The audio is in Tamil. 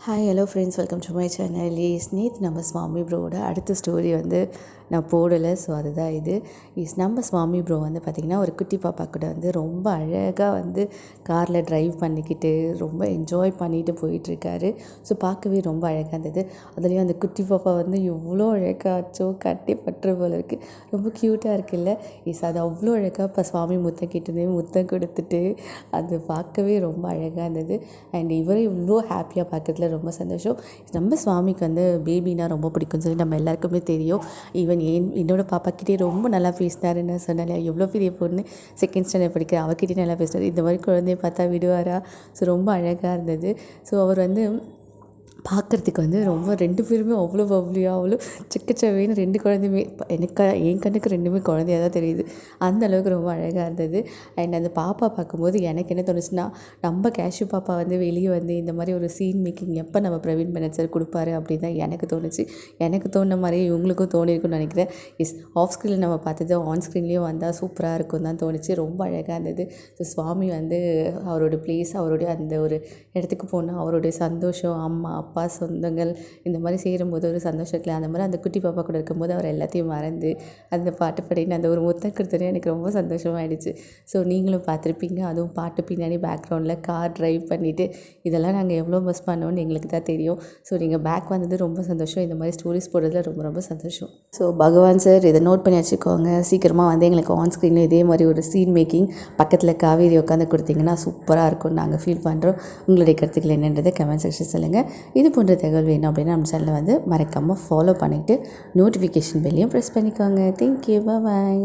Hi hello friends, welcome to my channel. நேற்று நம்ம சுவாமி ப்ரோவோட அடுத்த ஸ்டோரி வந்து நான் போடலை. ஸோ அதுதான் இது. நம்ம சுவாமி ப்ரோ வந்து பார்த்திங்கன்னா ஒரு குட்டி பாப்பா கூட வந்து ரொம்ப அழகாக வந்து காரில் ட்ரைவ் பண்ணிக்கிட்டு ரொம்ப என்ஜாய் பண்ணிட்டு போயிட்டுருக்காரு. ஸோ பார்க்கவே ரொம்ப அழகாக இருந்தது. அதுலேயும் அந்த குட்டி பாப்பா வந்து எவ்வளோ அழகாச்சோ, கட்டி பட்டுற போல இருக்குது. ரொம்ப க்யூட்டாக இருக்குல்ல. அது அவ்வளோ அழகாக இப்போ சுவாமி முத்தம் கிட்டேருந்தே முத்தம் கொடுத்துட்டு அது பார்க்கவே ரொம்ப அழகாக இருந்தது. அண்ட் இவரை இவ்வளோ ஹாப்பியாக பார்க்கறதுல ரொம்ப சந்தோஷம். நம்ம சுவாமிக்கு வந்து பேபினா ரொம்ப பிடிக்கும்னு சொல்லி நம்ம எல்லாருக்குமே தெரியும். ஈவன் என்னோட பாப்பாக்கிட்டே ரொம்ப நல்லா பேசினாருன்னு சொன்னாலே, எவ்வளோ பெரிய பொண்ணு, செகண்ட் ஸ்டாண்டர்ட் படிக்கிற அவகிட்டே நல்லா பேசினார். இந்த மாதிரி குழந்தைய பார்த்தா விடுவாரா? ஸோ ரொம்ப அழகாக இருந்தது. ஸோ அவர் வந்து பார்க்குறதுக்கு வந்து ரொம்ப 2 பேருமே அவ்வளோ பப்ளியாக அவ்வளோ சிக்கச்சவேன்னு 2 குழந்தையுமே என் கண்ணுக்கு 2மே குழந்தையாக தான் தெரியுது. அந்த அளவுக்கு ரொம்ப அழகாக இருந்தது. அண்ட் அந்த பாப்பா பார்க்கும்போது எனக்கு என்ன தோணுச்சுன்னா, நம்ம கேஷ்யூ பாப்பா வந்து வெளியே வந்து இந்த மாதிரி ஒரு சீன் மேக்கிங் எப்போ நம்ம பிரவீன் பெனட் சார் கொடுப்பாரு அப்படின்னு தான் எனக்கு தோணுச்சு. எனக்கு தோணுன மாதிரியே இவங்களுக்கும் தோணியிருக்குன்னு நினைக்கிறேன். ஆஃப் ஸ்க்ரீனில் நம்ம பார்த்தது ஆன் ஸ்க்ரீன்லேயும் வந்தால் சூப்பராக இருக்கும் தான் தோணுச்சு. ரொம்ப அழகாக இருந்தது. ஸோ சுவாமி வந்து அவரோட ப்ளேஸ், அவருடைய அந்த ஒரு இடத்துக்கு போனால் அவருடைய சந்தோஷம், அம்மா அப்பா சொந்தங்கள் இந்த மாதிரி சேரும்போது ஒரு சந்தோஷம் இருக்குல்ல, அந்த மாதிரி அந்த குட்டி பாப்பா கூட இருக்கும்போது அவர் எல்லாத்தையும் மறந்து அந்த பாட்டு பாடின்னு அந்த ஒரு முத்தம் கொடுத்தோன்னே எனக்கு ரொம்ப சந்தோஷமாயிடுச்சு. ஸோ நீங்களும் பார்த்துருப்பீங்க. அதுவும் பாட்டு பின்னாடி பேக்ரவுண்டில் கார் ட்ரைவ் பண்ணிவிட்டு இதெல்லாம் நாங்கள் எவ்வளோ மிஸ் பண்ணோன்னு எங்களுக்கு தான் தெரியும். ஸோ நீங்கள் பேக் வந்தது ரொம்ப சந்தோஷம். இந்த மாதிரி ஸ்டோரிஸ் போடுறதுல ரொம்ப ரொம்ப சந்தோஷம். ஸோ பகவான் சார் இதை நோட் பண்ணி வச்சுக்கோங்க. சீக்கிரமாக வந்து எங்களுக்கு ஆன் ஸ்க்ரீனில் இதே மாதிரி ஒரு சீன் மேக்கிங் பக்கத்தில் காவேரி உட்காந்து கொடுத்தீங்கன்னா சூப்பராக இருக்கும்னு நாங்கள் ஃபீல் பண்ணுறோம். உங்களுடைய கருத்துக்கள் என்னன்றதை கமெண்ட் செக்ஷன் சொல்லுங்கள். இது போன்ற தகவல் வேணும் அப்படின்னா நம்ம சேனலை வந்து மறக்காமல் ஃபாலோ பண்ணிவிட்டு நோட்டிஃபிகேஷன் பெல்லையும் ப்ரெஸ் பண்ணிக்கோங்க. தேங்க்யூ, பாய்.